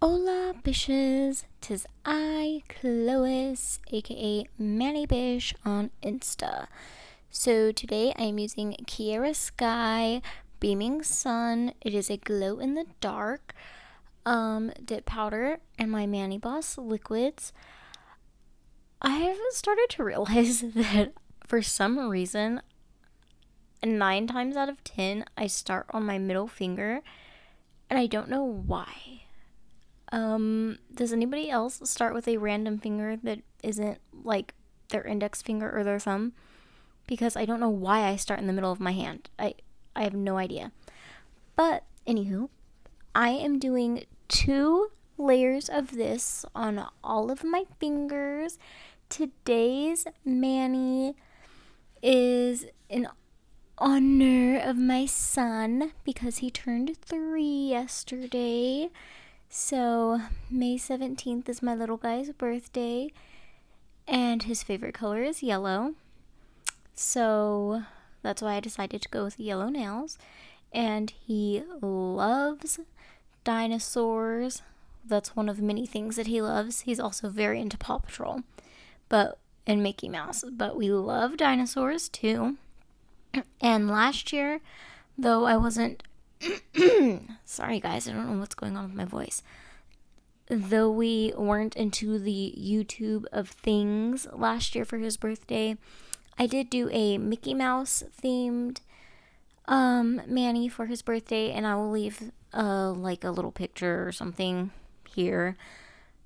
Hola Bisshhh'ss, 'tis I, Chlois, aka Manny Bish on Insta. So today I am using Kiara Sky Beaming Sun. It is a glow in the dark dip powder and my Manny Boss liquids. I have started to realize that for some reason 9 times out of 10 I start on my middle finger and I don't know why. Does anybody else start with a random finger that isn't like their index finger or their thumb? Because I don't know why I start in the middle of my hand. I have no idea. But anywho, I am doing 2 layers of this on all of my fingers. Today's Manny is in honor of my son because he turned 3 yesterday. So, May 17th is my little guy's birthday, and his favorite color is yellow. So, that's why I decided to go with yellow nails. And he loves dinosaurs. That's one of many things that he loves. He's also very into Paw Patrol and Mickey Mouse. But we love dinosaurs too. And last year, though I wasn't sorry guys, I don't know what's going on with my voice. Though we weren't into the YouTube of things last year for his birthday, I did do a Mickey Mouse themed Manny for his birthday, and I will leave like a little picture or something here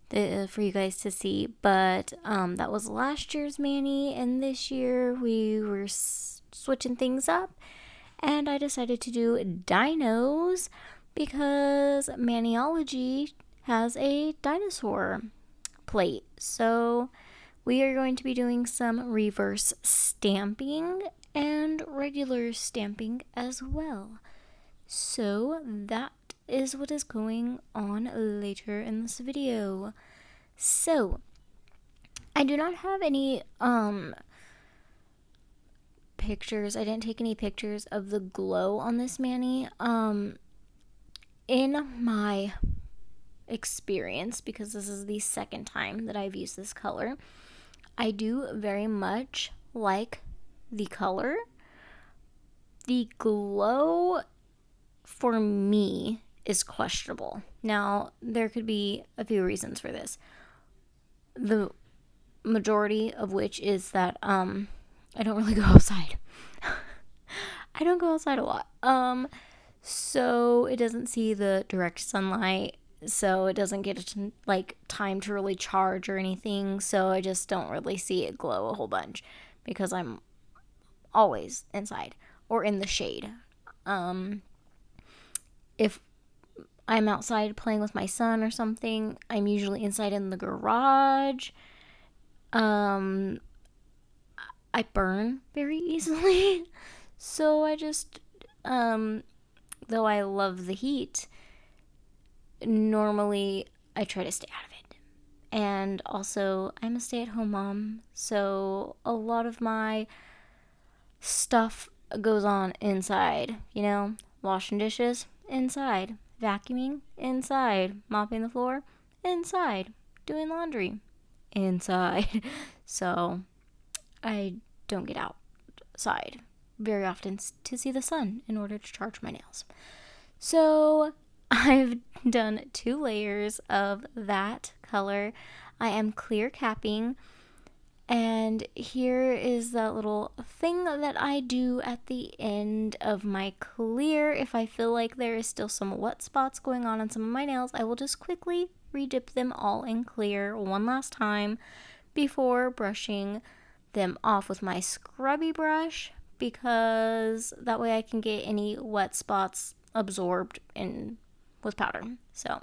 for you guys to see. But that was last year's Manny, and this year we were switching things up. And I decided to do dinos because Maniology has a dinosaur plate. So we are going to be doing some reverse stamping and regular stamping as well. So that is what is going on later in this video. So I do not have any pictures. I didn't take any pictures of the glow on this Manny. In my experience, because this is the second time that I've used this color, I do very much like the color. The glow for me is questionable. Now, there could be a few reasons for this. The majority of which is that I don't really go outside. I don't go outside a lot. So it doesn't see the direct sunlight, so it doesn't get time to really charge or anything. So I just don't really see it glow a whole bunch because I'm always inside or in the shade. If I'm outside playing with my son or something, I'm usually inside in the garage. I burn very easily, so I just, though I love the heat, normally I try to stay out of it. And also, I'm a stay-at-home mom, so a lot of my stuff goes on inside, washing dishes, inside, vacuuming, inside, mopping the floor, inside, doing laundry, inside. So I don't get outside very often to see the sun in order to charge my nails. So I've done 2 layers of that color. I am clear capping, and here is that little thing that I do at the end of my clear. If I feel like there is still some wet spots going on some of my nails, I will just quickly redip them all in clear one last time before brushing them off with my scrubby brush, because that way I can get any wet spots absorbed in with powder. So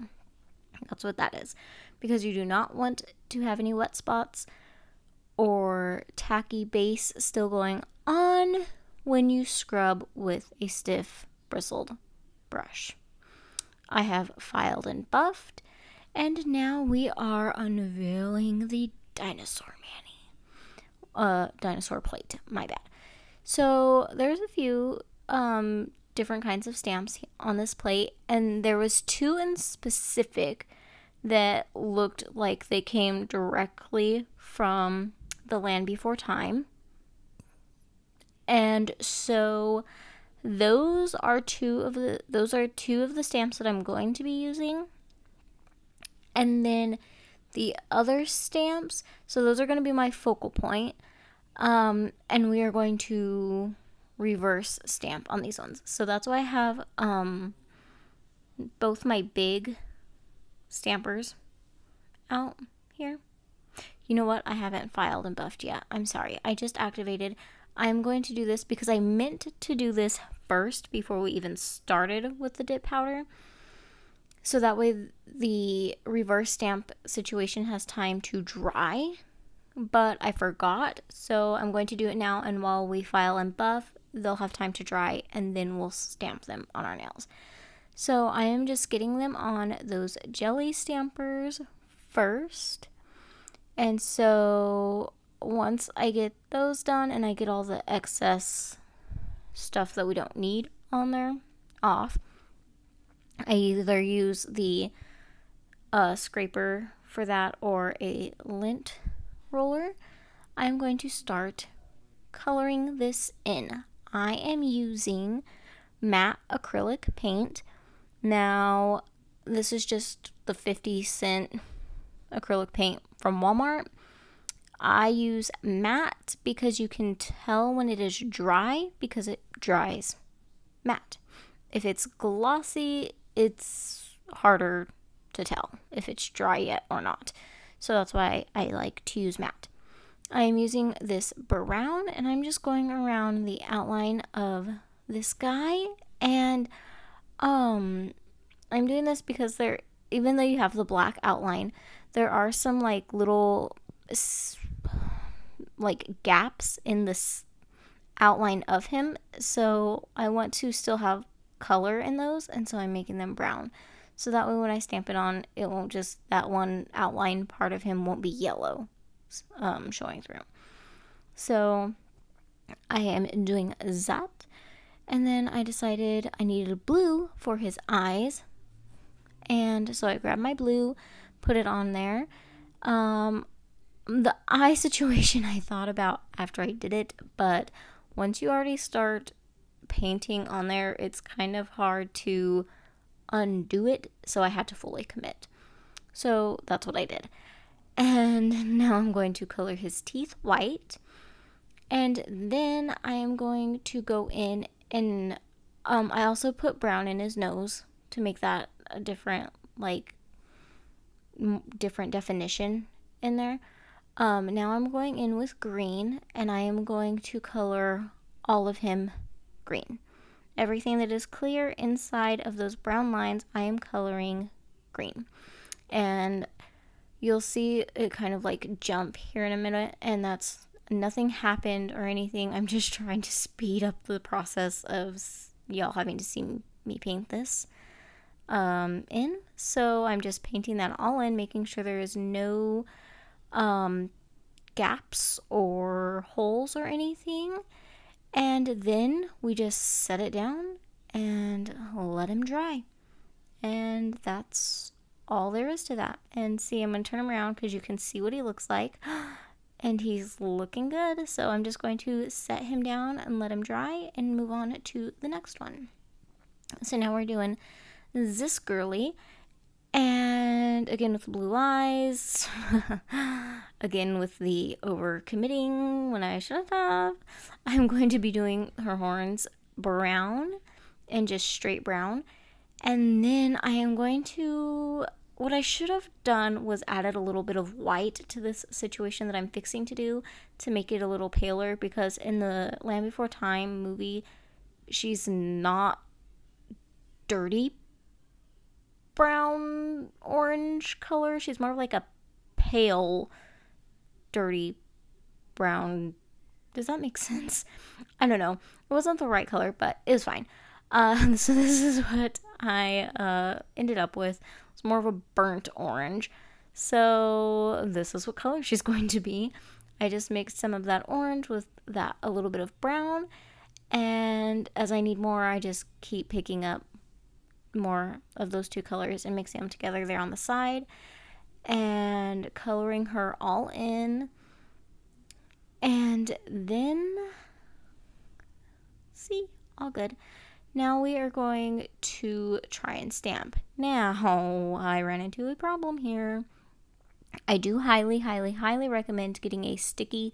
that's what that is, because you do not want to have any wet spots or tacky base still going on when you scrub with a stiff bristled brush. I have filed and buffed, and now we are unveiling the dinosaur Manny. Dinosaur plate, my bad. So there's a few different kinds of stamps on this plate, and there was 2 in specific that looked like they came directly from the Land Before Time. And so those are two of the stamps that I'm going to be using. And then the other stamps, so those are going to be my focal point. And we are going to reverse stamp on these ones. So that's why I have both my big stampers out here. You know what? I haven't filed and buffed yet. I'm sorry. I just activated. I'm going to do this because I meant to do this first before we even started with the dip powder. So that way the reverse stamp situation has time to dry. But I forgot. So I'm going to do it now. And while we file and buff, they'll have time to dry. And then we'll stamp them on our nails. So I am just getting them on those jelly stampers first. And so once I get those done and I get all the excess stuff that we don't need on there off, I either use the scraper for that or a lint roller. I'm going to start coloring this in. I am using matte acrylic paint. Now, this is just the 50-cent acrylic paint from Walmart. I use matte because you can tell when it is dry because it dries matte. If it's glossy, it's harder to tell if it's dry yet or not. So that's why I like to use matte. I am using this brown and I'm just going around the outline of this guy. And I'm doing this because even though you have the black outline, there are some like little like gaps in this outline of him. So I want to still have color in those, and so I'm making them brown. So that way when I stamp it on, it won't just, that one outline part of him won't be yellow showing through. So I am doing that. And then I decided I needed blue for his eyes. And so I grabbed my blue, put it on there. The eye situation I thought about after I did it, but once you already start painting on there, it's kind of hard to undo it. So I had to fully commit. So that's what I did. And now I'm going to color his teeth white. And then I am going to go in and I also put brown in his nose to make that a different, like, different definition in there. Now I'm going in with green and I am going to color all of him green. Everything that is clear inside of those brown lines, I am coloring green. And you'll see it kind of like jump here in a minute, and that's nothing happened or anything. I'm just trying to speed up the process of y'all having to see me paint this in. So I'm just painting that all in, making sure there is no gaps or holes or anything. And then we just set it down and let him dry. And that's all there is to that. And see, I'm going to turn him around because you can see what he looks like. And he's looking good. So I'm just going to set him down and let him dry and move on to the next one. So now we're doing this girly. And again with the blue eyes. Again with the overcommitting when I should have. I'm going to be doing her horns brown and just straight brown. And then I am going to, what I should have done was added a little bit of white to this situation that I'm fixing to do to make it a little paler, because in the Land Before Time movie, she's not dirty brown orange color. She's more of like a pale dirty brown. Does that make sense? I don't know. It wasn't the right color, but it was fine. So this is what I ended up with. It's more of a burnt orange. So this is what color she's going to be. I just mixed some of that orange with that a little bit of brown. And as I need more, I just keep picking up more of those two colors and mixing them together there on the side and coloring her all in. And then, see, all good. Now we are going to try and stamp. Now, I ran into a problem here. I do highly, highly, highly recommend getting a sticky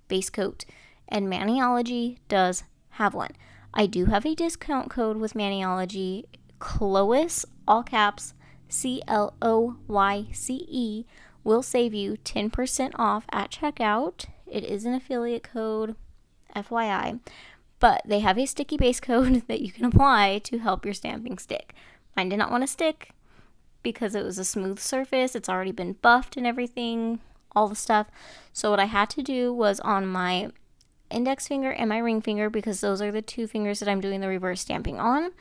base coat, and Maniology does have one. I do have a discount code with Maniology, Chloyce, all caps, CLOYCE, will save you 10% off at checkout. It is an affiliate code, FYI, but they have a sticky base coat that you can apply to help your stamping stick. Mine did not want to stick because it was a smooth surface. It's already been buffed and everything, all the stuff. So what I had to do was on my index finger and my ring finger, because those are the two fingers that I'm doing the reverse stamping on,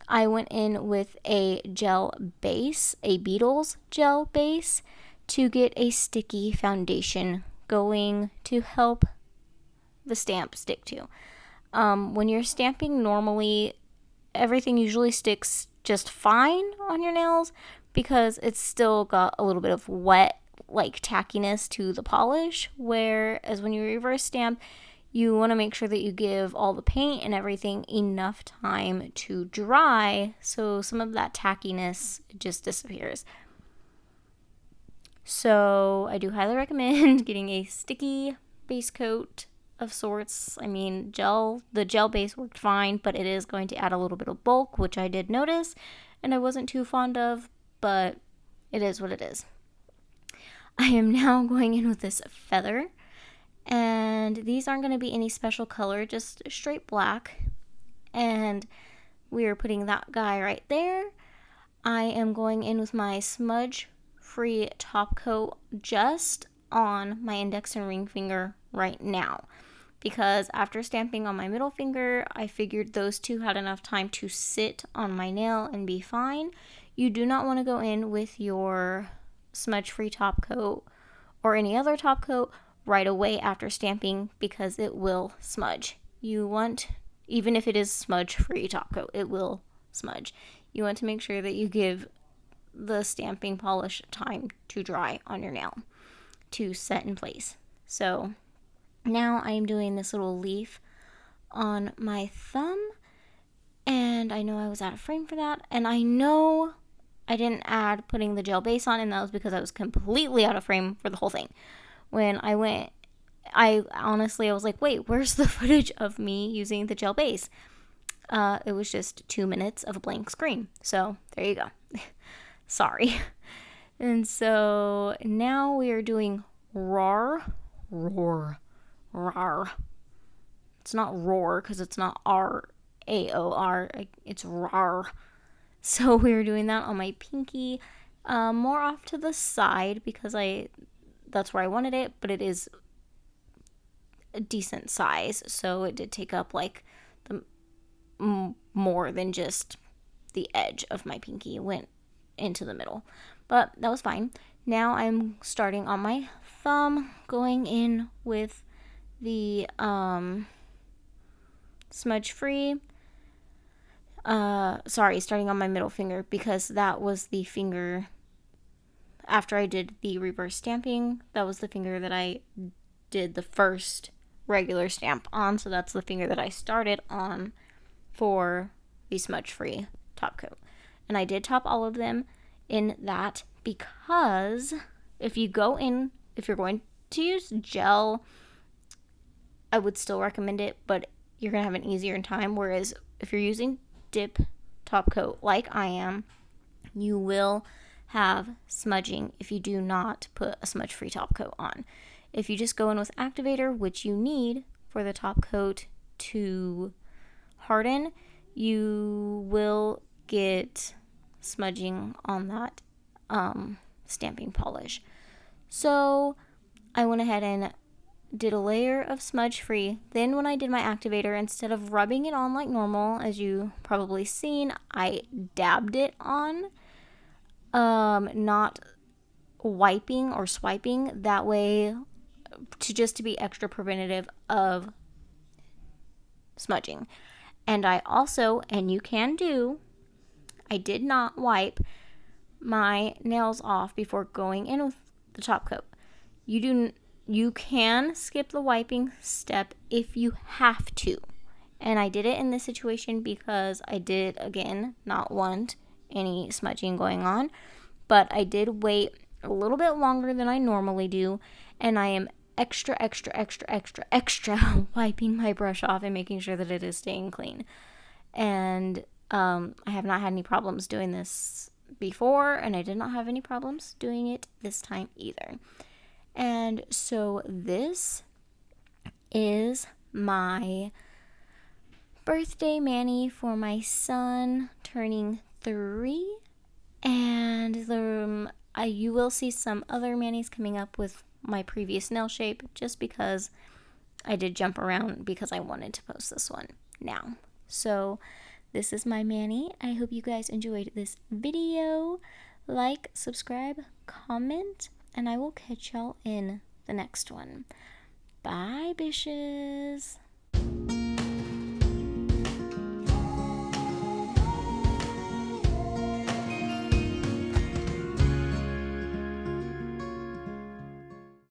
I went in with a gel base, a Beetles gel base, to get a sticky foundation going to help the stamp stick to. When you're stamping normally, everything usually sticks just fine on your nails because it's still got a little bit of wet, like tackiness to the polish, whereas when you reverse stamp, you want to make sure that you give all the paint and everything enough time to dry so some of that tackiness just disappears. So I do highly recommend getting a sticky base coat of sorts. I mean, the gel base worked fine, but it is going to add a little bit of bulk, which I did notice and I wasn't too fond of, but it is what it is. I am now going in with this feather, and these aren't going to be any special color, just straight black, and we are putting that guy right there. I am going in with my smudge free top coat just on my index and ring finger right now, because after stamping on my middle finger, I figured those two had enough time to sit on my nail and be fine. You do not want to go in with your smudge-free top coat or any other top coat right away after stamping, because it will smudge. You want, even if it is smudge-free top coat, it will smudge. You want to make sure that you give the stamping polish time to dry on your nail to set in place. So now I am doing this little leaf on my thumb, and I know I was out of frame for that, and I know I didn't add putting the gel base on, and that was because I was completely out of frame for the whole thing. When I went, I was like, wait, where's the footage of me using the gel base? It was just 2 minutes of a blank screen. So there you go. Sorry. And so now we are doing roar. It's not roar because it's not R-A-O-R. It's rar. So we were doing that on my pinky, more off to the side because that's where I wanted it, but it is a decent size, so it did take up like the more than just the edge of my pinky. It went into the middle, but that was fine. Now I'm starting on my thumb, going in with the smudge free. Starting on my middle finger, because that was the finger after I did the reverse stamping. That was the finger that I did the first regular stamp on, so that's the finger that I started on for the smudge free top coat. And I did top all of them in that, because if you're going to use gel, I would still recommend it, but you're going to have an easier time. Whereas if you're using dip top coat like I am, you will have smudging if you do not put a smudge free top coat on. If you just go in with activator, which you need for the top coat to harden, you will get smudging on that stamping polish. So I went ahead and did a layer of smudge free. Then when I did my activator, instead of rubbing it on like normal, as you probably seen, I dabbed it on, not wiping or swiping, that way to be extra preventative of smudging. And I also, and you can do, I did not wipe my nails off before going in with the top coat. You can skip the wiping step if you have to. And I did it in this situation because I did, again, not want any smudging going on. But I did wait a little bit longer than I normally do. And I am extra wiping my brush off and making sure that it is staying clean. And I have not had any problems doing this before. And I did not have any problems doing it this time either. And so this is my birthday mani for my son turning 3. And you will see some other manis coming up with my previous nail shape, just because I did jump around because I wanted to post this one now. So this is my mani. I hope you guys enjoyed this video. Like, subscribe, comment, and I will catch y'all in the next one. Bye, Bishes.